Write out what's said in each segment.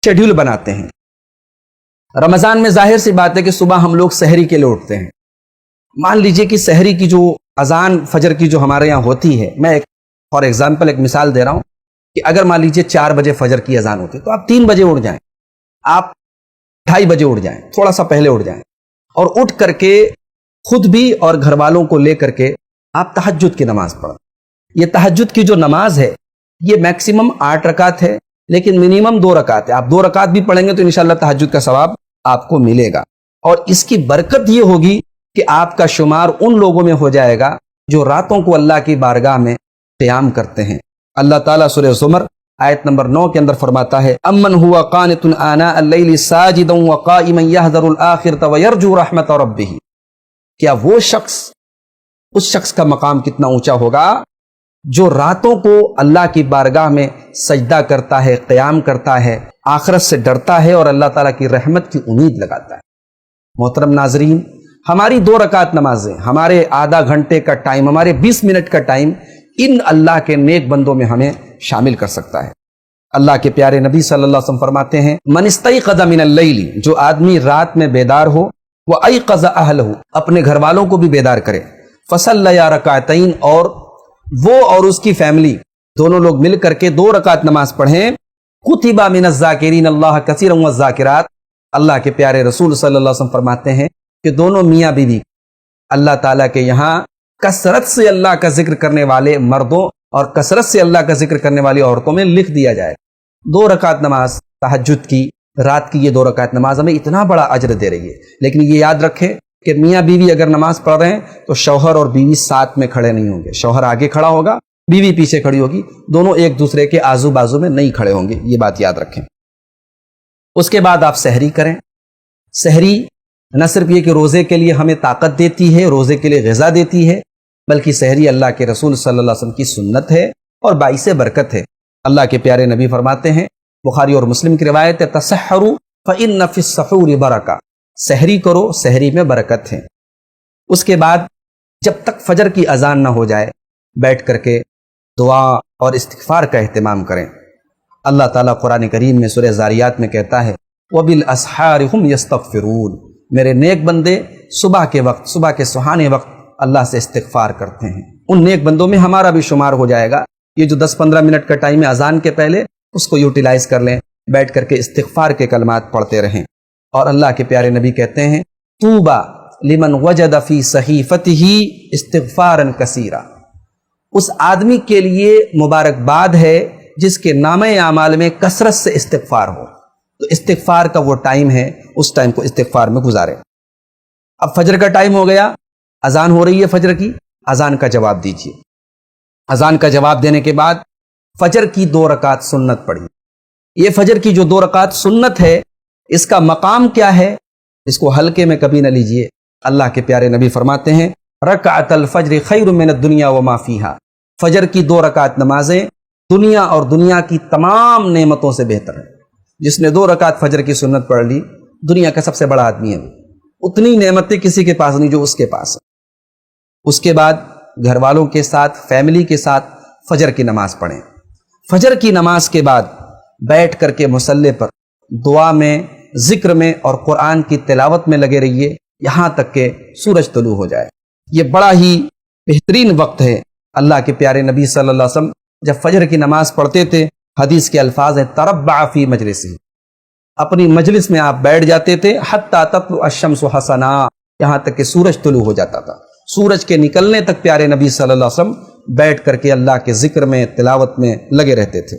Schedule بناتے ہیں۔ رمضان میں ظاہر سی بات ہے کہ صبح ہم لوگ سحری کے لیے اٹھتے ہیں۔ مان لیجئے کہ سحری کی جو اذان فجر کی جو ہمارے یہاں ہوتی ہے، میں فار ایگزامپل ایک مثال دے رہا ہوں کہ اگر مان لیجئے 4 بجے فجر کی اذان ہوتی ہے تو آپ 3 بجے اٹھ جائیں، آپ 2:30 بجے اٹھ جائیں، تھوڑا سا پہلے اٹھ جائیں، اور اٹھ کر کے خود بھی اور گھر والوں کو لے کر کے آپ تہجد کی نماز پڑھیں۔ یہ تہجد کی جو نماز ہے یہ میکسیمم 8 رکعت ہے، لیکن منیمم 2 رکعت ہے۔ آپ 2 رکعت بھی پڑھیں گے تو انشاءاللہ تہجد کا ثواب آپ کو ملے گا، اور اس کی برکت یہ ہوگی کہ آپ کا شمار ان لوگوں میں ہو جائے گا جو راتوں کو اللہ کی بارگاہ میں قیام کرتے ہیں۔ اللہ تعالیٰ سورہ زمر آیت نمبر 9 کے اندر فرماتا ہے امن ہوا قانت آناء اللیل ساجدا وقائما یحذر الآخرۃ ویرجو رحمت ربہ، کیا وہ شخص، اس شخص کا مقام کتنا اونچا ہوگا جو راتوں کو اللہ کی بارگاہ میں سجدہ کرتا ہے، قیام کرتا ہے، آخرت سے ڈرتا ہے اور اللہ تعالیٰ کی رحمت کی امید لگاتا ہے۔ محترم ناظرین، ہماری 2 رکعت نمازیں، ہمارے آدھا گھنٹے کا ٹائم، ہمارے 20 منٹ کا ٹائم ان اللہ کے نیک بندوں میں ہمیں شامل کر سکتا ہے۔ اللہ کے پیارے نبی صلی اللہ علیہ وسلم فرماتے ہیں من استيقظ من اللیل، جو آدمی رات میں بیدار ہو، وایقظ اہلہ، اپنے گھر والوں کو بھی بیدار کرے، فصلیا رکعتین، اور وہ اور اس کی فیملی دونوں لوگ مل کر کے 2 رکعت نماز پڑھیں، کتب من الذاکرین اللہ کثیرا والذاکرات، اللہ کے پیارے رسول صلی اللہ علیہ وسلم فرماتے ہیں کہ دونوں میاں بیوی اللہ تعالیٰ کے یہاں کثرت سے اللہ کا ذکر کرنے والے مردوں اور کثرت سے اللہ کا ذکر کرنے والی عورتوں میں لکھ دیا جائے۔ 2 رکعت نماز تہجد کی، رات کی یہ 2 رکعت نماز ہمیں اتنا بڑا اجر دے رہی ہے، لیکن یہ یاد رکھیں کہ میاں بیوی اگر نماز پڑھ رہے ہیں تو شوہر اور بیوی ساتھ میں کھڑے نہیں ہوں گے، شوہر آگے کھڑا ہوگا، بیوی پیچھے کھڑی ہوگی، دونوں ایک دوسرے کے آزو بازو میں نہیں کھڑے ہوں گے، یہ بات یاد رکھیں۔ اس کے بعد آپ سحری کریں۔ سحری نہ صرف یہ کہ روزے کے لیے ہمیں طاقت دیتی ہے، روزے کے لیے غذا دیتی ہے، بلکہ سحری اللہ کے رسول صلی اللہ علیہ وسلم کی سنت ہے اور باعث برکت ہے۔ اللہ کے پیارے نبی فرماتے ہیں، بخاری اور مسلم کی روایت ہے، تسحروا فإن فی السحور برکہ، سحری کرو، سحری میں برکت ہے۔ اس کے بعد جب تک فجر کی اذان نہ ہو جائے بیٹھ کر کے دعا اور استغفار کا اہتمام کریں۔ اللہ تعالیٰ قرآن کریم میں سورہ زاریات میں کہتا ہے وَبِالْأَسْحَارِ هُمْ يَسْتَغْفِرُونَ، میرے نیک بندے صبح کے وقت، صبح کے سہانے وقت اللہ سے استغفار کرتے ہیں۔ ان نیک بندوں میں ہمارا بھی شمار ہو جائے گا۔ یہ جو 10-15 منٹ کا ٹائم ہے اذان کے پہلے، اس کو یوٹیلائز کر لیں، بیٹھ کر کے استغفار کے کلمات پڑھتے رہیں۔ اور اللہ کے پیارے نبی کہتے ہیں طوبیٰ لمن وجد فی صحیفتہ استغفارا کثیرا، اس آدمی کے لیے مبارکباد ہے جس کے نامہ اعمال میں کثرت سے استغفار ہو۔ تو استغفار کا وہ ٹائم ہے، اس ٹائم کو استغفار میں گزارے۔ اب فجر کا ٹائم ہو گیا، اذان ہو رہی ہے فجر کی، اذان کا جواب دیجیے۔ اذان کا جواب دینے کے بعد فجر کی 2 رکعت سنت پڑھی۔ یہ فجر کی جو 2 رکعت سنت ہے، اس کا مقام کیا ہے، اس کو ہلکے میں کبھی نہ لیجیے۔ اللہ کے پیارے نبی فرماتے ہیں رکعت الفجر خیر من الدنیا وما فیہا، فجر کی 2 رکعت نمازیں دنیا اور دنیا کی تمام نعمتوں سے بہتر ہے۔ جس نے 2 رکعت فجر کی سنت پڑھ لی، دنیا کا سب سے بڑا آدمی ہے، اتنی نعمتیں کسی کے پاس نہیں جو اس کے پاس ہے۔ اس کے بعد گھر والوں کے ساتھ، فیملی کے ساتھ فجر کی نماز پڑھیں۔ فجر کی نماز کے بعد بیٹھ کر کے مصلی پر دعا میں، ذکر میں اور قرآن کی تلاوت میں لگے رہیے یہاں تک کہ سورج طلوع ہو جائے۔ یہ بڑا ہی بہترین وقت ہے۔ اللہ کے پیارے نبی صلی اللہ علیہ وسلم جب فجر کی نماز پڑھتے تھے، حدیث کے الفاظ ہیں تربع فی مجلسہ، اپنی مجلس میں آپ بیٹھ جاتے تھے حتی تطلع الشمس حسنا، یہاں تک کہ سورج طلوع ہو جاتا تھا۔ سورج کے نکلنے تک پیارے نبی صلی اللہ علیہ وسلم بیٹھ کر کے اللہ کے ذکر میں، تلاوت میں لگے رہتے تھے۔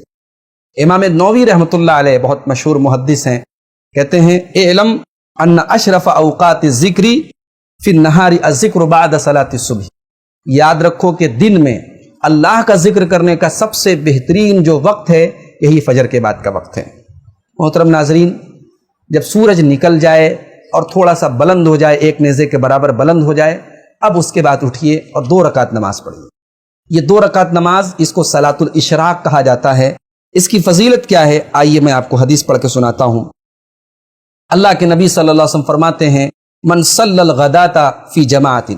امام نووی رحمۃ اللہ علیہ بہت مشہور محدث ہیں، کہتے ہیں اعلم ان اشرف اوقات الذکر فی النہار الذکر بعد صلاۃ الصبح، یاد رکھو کہ دن میں اللہ کا ذکر کرنے کا سب سے بہترین جو وقت ہے یہی فجر کے بعد کا وقت ہے۔ محترم ناظرین، جب سورج نکل جائے اور تھوڑا سا بلند ہو جائے، ایک نیزے کے برابر بلند ہو جائے، اب اس کے بعد اٹھیے اور 2 رکعت نماز پڑھیے۔ یہ 2 رکعت نماز، اس کو صلاۃ الاشراق کہا جاتا ہے۔ اس کی فضیلت کیا ہے، آئیے میں آپ کو حدیث پڑھ کے سناتا ہوں۔ اللہ کے نبی صلی اللہ علیہ وسلم فرماتے ہیں من صلی الغداۃ فی جماعت،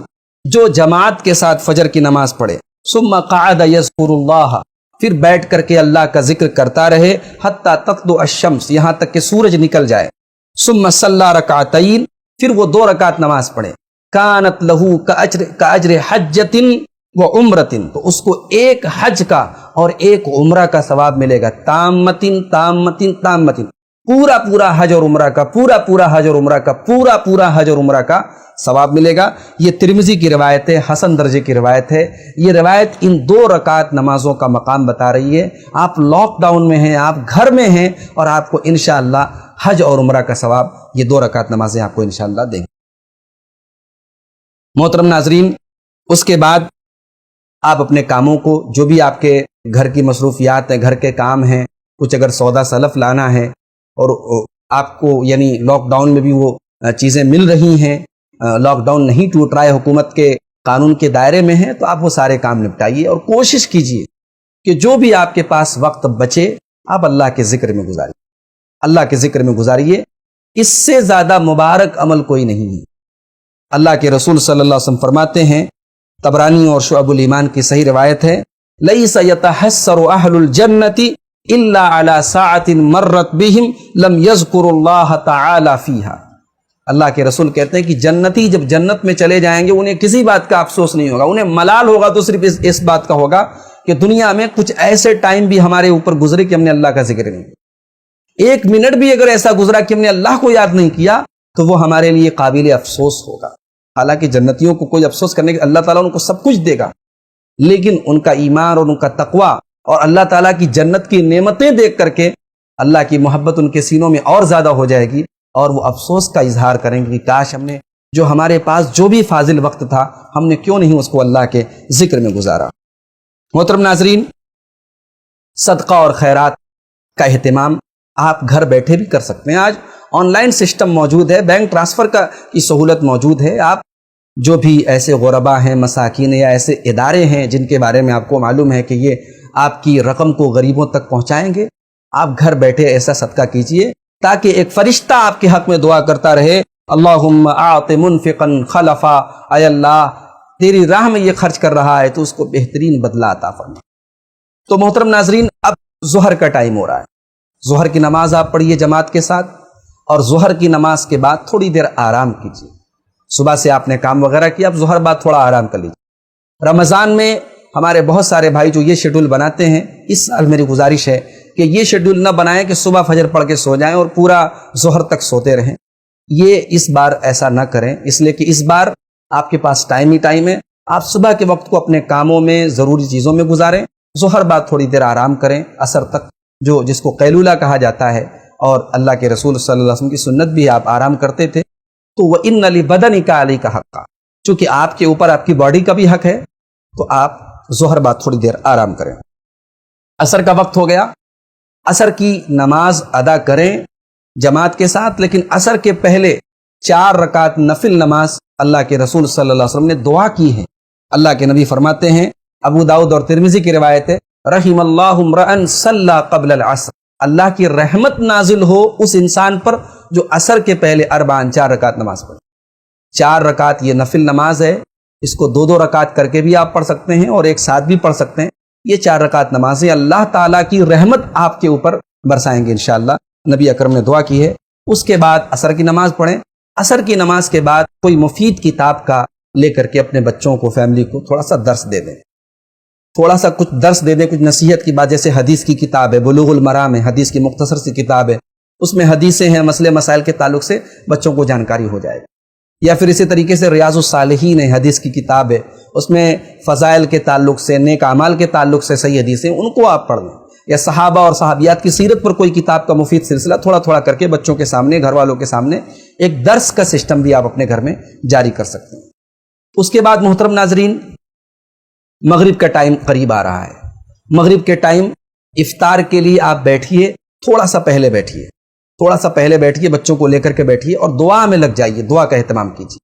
جو جماعت کے ساتھ فجر کی نماز پڑھے، ثم قعد یذکر اللہ، پھر بیٹھ کر کے اللہ کا ذکر کرتا رہے حتی تطلع الشمس، یہاں تک کہ سورج نکل جائے. ثم صلی رکعتین، پھر وہ 2 رکعت نماز پڑھے. کانت لہو کاجر حجۃ و عمرۃ، تو اس کو ایک حج کا اور ایک عمرہ کا ثواب ملے گا. تامتن تامتن تامتن، پورا پورا حج اور عمرہ کا، پورا پورا حج اور عمرہ کا، پورا پورا حج اور عمرہ کا ثواب ملے گا. یہ ترمذی کی روایت ہے، حسن درجے کی روایت ہے. یہ روایت ان 2 رکعت نمازوں کا مقام بتا رہی ہے. آپ لاک ڈاؤن میں ہیں، آپ گھر میں ہیں، اور آپ کو انشاءاللہ حج اور عمرہ کا ثواب یہ 2 رکعت نمازیں آپ کو انشاءاللہ دیں گے. محترم ناظرین، اس کے بعد آپ اپنے کاموں کو، جو بھی آپ کے گھر کی مصروفیات ہیں، گھر کے کام ہیں، کچھ اگر سودا سلف لانا ہے اور آپ کو یعنی لاک ڈاؤن میں بھی وہ چیزیں مل رہی ہیں، لاک ڈاؤن نہیں ٹوٹ رہا ہے، حکومت کے قانون کے دائرے میں ہیں، تو آپ وہ سارے کام نپٹائیے اور کوشش کیجئے کہ جو بھی آپ کے پاس وقت بچے آپ اللہ کے ذکر میں گزاریے، اللہ کے ذکر میں گزاریے. اس سے زیادہ مبارک عمل کوئی نہیں ہے. اللہ کے رسول صلی اللہ علیہ وسلم فرماتے ہیں، طبرانی اور شعب الایمان کی صحیح روایت ہے، لیس یتحسر اہل الجنۃ الا علی ساعۃ مرت بہم لم یذکروا اللہ تعالی فیہا. اللہ کے رسول کہتے ہیں کہ جنتی جب جنت میں چلے جائیں گے انہیں کسی بات کا افسوس نہیں ہوگا، انہیں ملال ہوگا تو صرف اس بات کا ہوگا کہ دنیا میں کچھ ایسے ٹائم بھی ہمارے اوپر گزرے کہ ہم نے اللہ کا ذکر نہیں کیا. 1 منٹ بھی اگر ایسا گزرا کہ ہم نے اللہ کو یاد نہیں کیا تو وہ ہمارے لیے قابل افسوس ہوگا. حالانکہ جنتیوں کو کوئی افسوس کرنے کے، اللہ تعالیٰ ان کو سب کچھ دے گا، لیکن ان کا ایمان اور ان کا تقوی اور اللہ تعالیٰ کی جنت کی نعمتیں دیکھ کر کے اللہ کی محبت ان کے سینوں میں اور زیادہ ہو جائے گی، اور وہ افسوس کا اظہار کریں گے کہ کاش ہم نے جو ہمارے پاس جو بھی فاضل وقت تھا ہم نے کیوں نہیں اس کو اللہ کے ذکر میں گزارا. محترم ناظرین، صدقہ اور خیرات کا اہتمام آپ گھر بیٹھے بھی کر سکتے ہیں. آج آن لائن سسٹم موجود ہے، بینک ٹرانسفر کی سہولت موجود ہے. آپ جو بھی ایسے غربا ہیں، مساکین یا ایسے ادارے ہیں جن کے بارے میں آپ کو معلوم ہے کہ یہ آپ کی رقم کو غریبوں تک پہنچائیں گے، آپ گھر بیٹھے ایسا صدقہ کیجئے تاکہ ایک فرشتہ آپ کے حق میں دعا کرتا رہے، اللہم اعط منفقا خلفا، اے اللہ تیری راہ میں یہ خرچ کر رہا ہے تو اس کو بہترین بدلہ عطا فرما. تو محترم ناظرین، اب ظہر کا ٹائم ہو رہا ہے. ظہر کی نماز آپ پڑھیے جماعت کے ساتھ، اور ظہر کی نماز کے بعد تھوڑی دیر آرام کیجیے. صبح سے آپ نے کام وغیرہ کیا، اب ظہر بعد تھوڑا آرام کر لیجیے. رمضان میں ہمارے بہت سارے بھائی جو یہ شیڈول بناتے ہیں، اس سال میری گزارش ہے کہ یہ شیڈول نہ بنائیں کہ صبح فجر پڑھ کے سو جائیں اور پورا ظہر تک سوتے رہیں. یہ اس بار ایسا نہ کریں، اس لیے کہ اس بار آپ کے پاس ٹائم ہی ٹائم ہے. آپ صبح کے وقت کو اپنے کاموں میں، ضروری چیزوں میں گزاریں، ظہر بعد تھوڑی دیر آرام کریں، عصر تک جس کو قیلولہ کہا جاتا ہے، اور اللہ کے رسول صلی اللہ علیہ وسلم کی سنت بھی آپ آرام کرتے تھے. تو وَإِنَّ لِبَدَنِكَ عَلَيْكَ حَقًّا، چونکہ آپ کے اوپر آپ کی باڈی کا بھی حق ہے، تو آپ ظہر بعد تھوڑی دیر آرام کریں. عصر کا وقت ہو گیا، عصر کی نماز ادا کریں جماعت کے ساتھ، لیکن عصر کے پہلے 4 رکعت نفل نماز اللہ کے رسول صلی اللہ علیہ وسلم نے دعا کی ہے. اللہ کے نبی فرماتے ہیں، ابو داؤد اور ترمذی کی روایت ہے، رحم اللہ امرأ صلی قبل العصر، اللہ کی رحمت نازل ہو اس انسان پر جو عصر کے پہلے 4 رکعت نماز پڑھے. 4 رکعت یہ نفل نماز ہے، اس کو 2 رکعت کر کے بھی آپ پڑھ سکتے ہیں اور ایک ساتھ بھی پڑھ سکتے ہیں. یہ 4 رکعت نمازیں اللہ تعالیٰ کی رحمت آپ کے اوپر برسائیں گے انشاءاللہ. نبی اکرم نے دعا کی ہے. اس کے بعد عصر کی نماز پڑھیں. عصر کی نماز کے بعد کوئی مفید کتاب کا لے کر کے اپنے بچوں کو، فیملی کو تھوڑا سا درس دے دیں، تھوڑا سا کچھ درس دے دیں، کچھ نصیحت کی بات. جیسے حدیث کی کتاب ہے، بلوغ المرام ہے، حدیث کی مختصر سی کتاب ہے، اس میں حدیثیں ہیں، مسئلے مسائل کے تعلق سے بچوں کو جانکاری ہو جائے گی. یا پھر اسی طریقے سے ریاض الصالحین ہے، حدیث کی کتاب ہے، اس میں فضائل کے تعلق سے، نیک اعمال کے تعلق سے صحیح حدیثیں، ان کو آپ پڑھ لیں. یا صحابہ اور صحابیات کی سیرت پر کوئی کتاب کا مفید سلسلہ تھوڑا تھوڑا کر کے بچوں کے سامنے، گھر والوں کے سامنے ایک درس کا سسٹم بھی آپ اپنے گھر میں جاری کر سکتے ہیں. اس کے بعد محترم ناظرین، مغرب کا ٹائم قریب آ رہا ہے. مغرب کے ٹائم افطار کے لیے آپ بیٹھیے، تھوڑا سا پہلے بیٹھیے، تھوڑا سا پہلے بیٹھیے، بچوں کو لے کر کے بیٹھیے اور دعا میں لگ جائیے، دعا کا اہتمام کیجیے.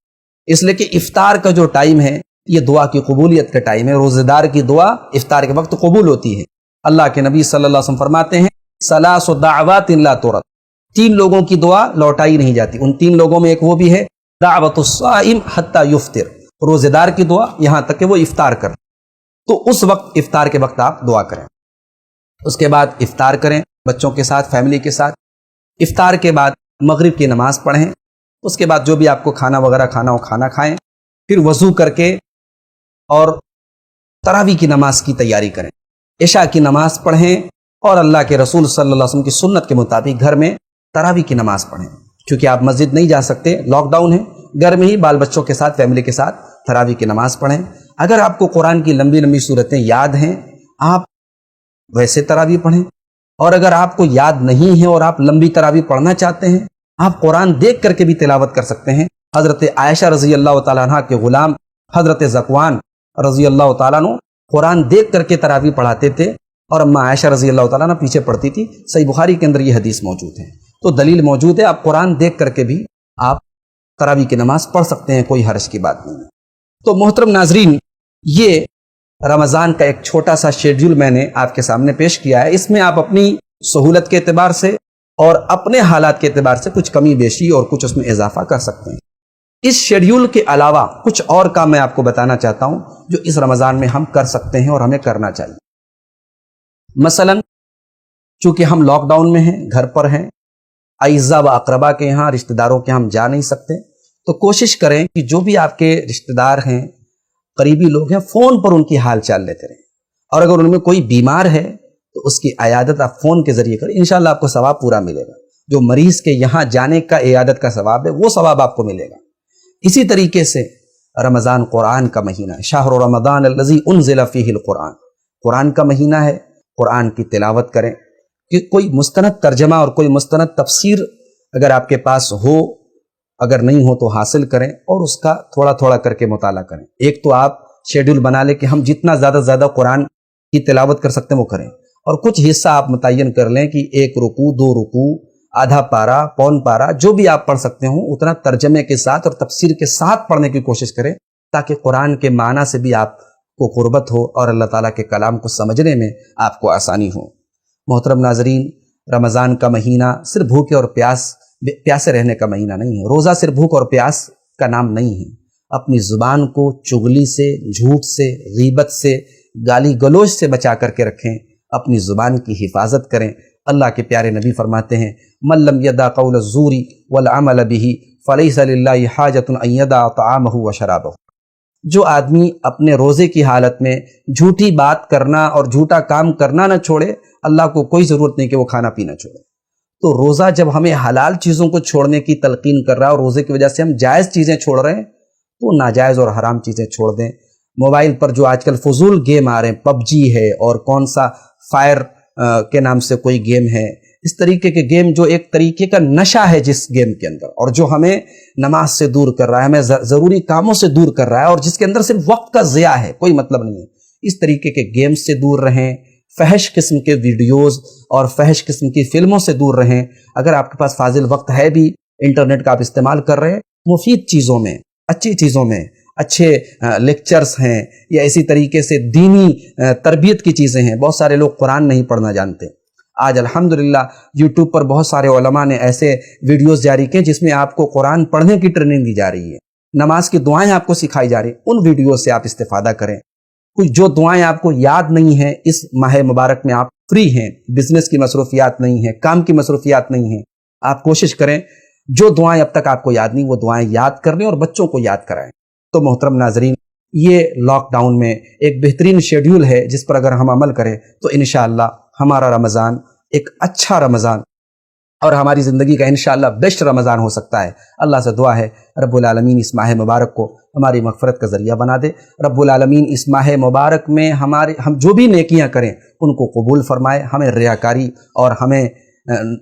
اس لیے کہ افطار کا جو ٹائم ہے یہ دعا کی قبولیت کا ٹائم ہے. روزہ دار کی دعا افطار کے وقت قبول ہوتی ہے. اللہ کے نبی صلی اللہ علیہ وسلم فرماتے ہیں، ثلاث دعوات لا ترد، 3 لوگوں کی دعا لوٹائی نہیں جاتی. ان 3 لوگوں میں ایک وہ بھی ہے، دعوت الصائم حتی یفطر، روزہ دار کی دعا یہاں تک کہ وہ افطار کر. تو اس وقت افطار کے وقت آپ دعا کریں. اس کے بعد افطار کریں بچوں کے ساتھ، فیملی کے ساتھ۔ افطار کے بعد مغرب کی نماز پڑھیں، اس کے بعد جو بھی آپ کو کھانا وغیرہ کھانا ہو کھانا کھائیں، پھر وضو کر کے اور تراویح کی نماز کی تیاری کریں، عشاء کی نماز پڑھیں اور اللہ کے رسول صلی اللہ علیہ وسلم کی سنت کے مطابق گھر میں تراویح کی نماز پڑھیں۔ کیونکہ آپ مسجد نہیں جا سکتے، لاک ڈاؤن ہے، گھر میں ہی بال بچوں کے ساتھ، فیملی کے ساتھ تراویح کی نماز پڑھیں۔ اگر آپ کو قرآن کی لمبی لمبی صورتیں یاد ہیں، آپ ویسے تراویح پڑھیں، اور اگر آپ کو یاد نہیں ہے اور آپ لمبی تراویح پڑھنا چاہتے ہیں، آپ قرآن دیکھ کر کے بھی تلاوت کر سکتے ہیں۔ حضرت عائشہ رضی اللہ تعالیٰ عنہ کے غلام حضرت ذکوان رضی اللہ تعالیٰ عنہ قرآن دیکھ کر کے تراویح پڑھاتے تھے، اور اماں عائشہ رضی اللہ تعالیٰ عنہ پیچھے پڑھتی تھی۔ صحیح بخاری کے اندر یہ حدیث موجود ہے، تو دلیل موجود ہے، آپ قرآن دیکھ کر کے بھی آپ تراویح کی نماز پڑھ سکتے ہیں، کوئی حرج کی بات نہیں ہے۔ تو محترم ناظرین، یہ رمضان کا ایک چھوٹا سا شیڈیول میں نے آپ کے سامنے پیش کیا ہے۔ اس میں آپ اپنی سہولت کے اعتبار سے اور اپنے حالات کے اعتبار سے کچھ کمی بیشی اور کچھ اس میں اضافہ کر سکتے ہیں۔ اس شیڈیول کے علاوہ کچھ اور کام میں آپ کو بتانا چاہتا ہوں جو اس رمضان میں ہم کر سکتے ہیں اور ہمیں کرنا چاہیے۔ مثلا چونکہ ہم لاک ڈاؤن میں ہیں، گھر پر ہیں، اعزا و اقربا کے یہاں، رشتہ داروں کے ہم جا نہیں سکتے، تو کوشش کریں کہ جو بھی آپ کے رشتہ دار ہیں، قریبی لوگ ہیں، فون پر ان کی حال چال لیتے رہیں، اور اگر ان میں کوئی بیمار ہے تو اس کی عیادت آپ فون کے ذریعے کریں، انشاءاللہ آپ کو ثواب پورا ملے گا۔ جو مریض کے یہاں جانے کا عیادت کا ثواب ہے وہ ثواب آپ کو ملے گا۔ اسی طریقے سے رمضان قرآن کا مہینہ ہے، شہر رمضان الذی انزل فیہ القرآن، قرآن کا مہینہ ہے، قرآن کی تلاوت کریں۔ کہ کوئی مستند ترجمہ اور کوئی مستند تفسیر اگر آپ کے پاس ہو، اگر نہیں ہو تو حاصل کریں اور اس کا تھوڑا تھوڑا کر کے مطالعہ کریں۔ ایک تو آپ شیڈول بنا لیں کہ ہم جتنا زیادہ سے زیادہ قرآن کی تلاوت کر سکتے ہیں وہ کریں، اور کچھ حصہ آپ متعین کر لیں کہ 1 رکوع 2 رکوع، آدھا پارا، پون پارا، جو بھی آپ پڑھ سکتے ہوں اتنا ترجمے کے ساتھ اور تفسیر کے ساتھ پڑھنے کی کوشش کریں، تاکہ قرآن کے معنی سے بھی آپ کو قربت ہو اور اللہ تعالیٰ کے کلام کو سمجھنے میں آپ کو آسانی ہو۔ محترم ناظرین، رمضان کا مہینہ صرف بھوکے اور پیاسے رہنے کا مہینہ نہیں ہے۔ روزہ صرف بھوک اور پیاس کا نام نہیں ہے۔ اپنی زبان کو چغلی سے، جھوٹ سے، غیبت سے، گالی گلوچ سے بچا کر کے رکھیں، اپنی زبان کی حفاظت کریں۔ اللہ کے پیارے نبی فرماتے ہیں، من لم یدع قول الزور والعمل به فلیس للہ حاجۃ ان یدع طعامہ وشرابہ۔ جو آدمی اپنے روزے کی حالت میں جھوٹی بات کرنا اور جھوٹا کام کرنا نہ چھوڑے، اللہ کو کوئی ضرورت نہیں کہ وہ کھانا پینا چھوڑے۔ تو روزہ جب ہمیں حلال چیزوں کو چھوڑنے کی تلقین کر رہا ہے اور روزے کی وجہ سے ہم جائز چیزیں چھوڑ رہے ہیں، تو ناجائز اور حرام چیزیں چھوڑ دیں۔ موبائل پر جو آج کل فضول گیم آ رہے ہیں، پب جی ہے اور کون سا فائر کے نام سے کوئی گیم ہے، اس طریقے کے گیم جو ایک طریقے کا نشہ ہے جس گیم کے اندر، اور جو ہمیں نماز سے دور کر رہا ہے، ہمیں ضروری کاموں سے دور کر رہا ہے، اور جس کے اندر صرف وقت کا ضیاع ہے، کوئی مطلب نہیں ہے، اس طریقے کے گیم سے دور رہیں۔ فحش قسم کے ویڈیوز اور فحش قسم کی فلموں سے دور رہیں۔ اگر آپ کے پاس فاضل وقت ہے بھی، انٹرنیٹ کا آپ استعمال کر رہے ہیں، مفید چیزوں میں، اچھی چیزوں میں، اچھے لیکچرز ہیں یا اسی طریقے سے دینی تربیت کی چیزیں ہیں۔ بہت سارے لوگ قرآن نہیں پڑھنا جانتے۔ آج الحمدللہ یوٹیوب پر بہت سارے علماء نے ایسے ویڈیوز جاری کیے جس میں آپ کو قرآن پڑھنے کی ٹریننگ دی جا رہی ہے، نماز کی دعائیں آپ کو سکھائی جا رہی ہیں۔ ان ویڈیوز سے آپ استفادہ کریں۔ کچھ جو دعائیں آپ کو یاد نہیں ہیں، اس ماہ مبارک میں آپ فری ہیں، بزنس کی مصروفیات نہیں ہیں، کام کی مصروفیات نہیں ہیں، آپ کوشش کریں جو دعائیں اب تک آپ کو یاد نہیں وہ دعائیں یاد کر لیں اور بچوں کو یاد کرائیں۔ تو محترم ناظرین، یہ لاک ڈاؤن میں ایک بہترین شیڈیول ہے جس پر اگر ہم عمل کریں تو انشاءاللہ ہمارا رمضان ایک اچھا رمضان اور ہماری زندگی کا انشاءاللہ بیسٹ رمضان ہو سکتا ہے۔ اللہ سے دعا ہے رب العالمین اس ماہ مبارک کو ہماری مغفرت کا ذریعہ بنا دے۔ رب العالمین اس ماہ مبارک میں ہم جو بھی نیکیاں کریں ان کو قبول فرمائے، ہمیں ریاکاری اور ہمیں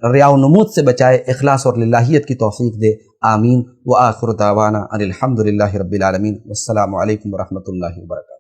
ریا و نمود سے بچائے، اخلاص اور للہیت کی توفیق دے۔ آمین۔ وآخر دعوانا ان الحمد للہ رب العالمین۔ والسلام علیکم ورحمۃ اللہ وبرکاتہ۔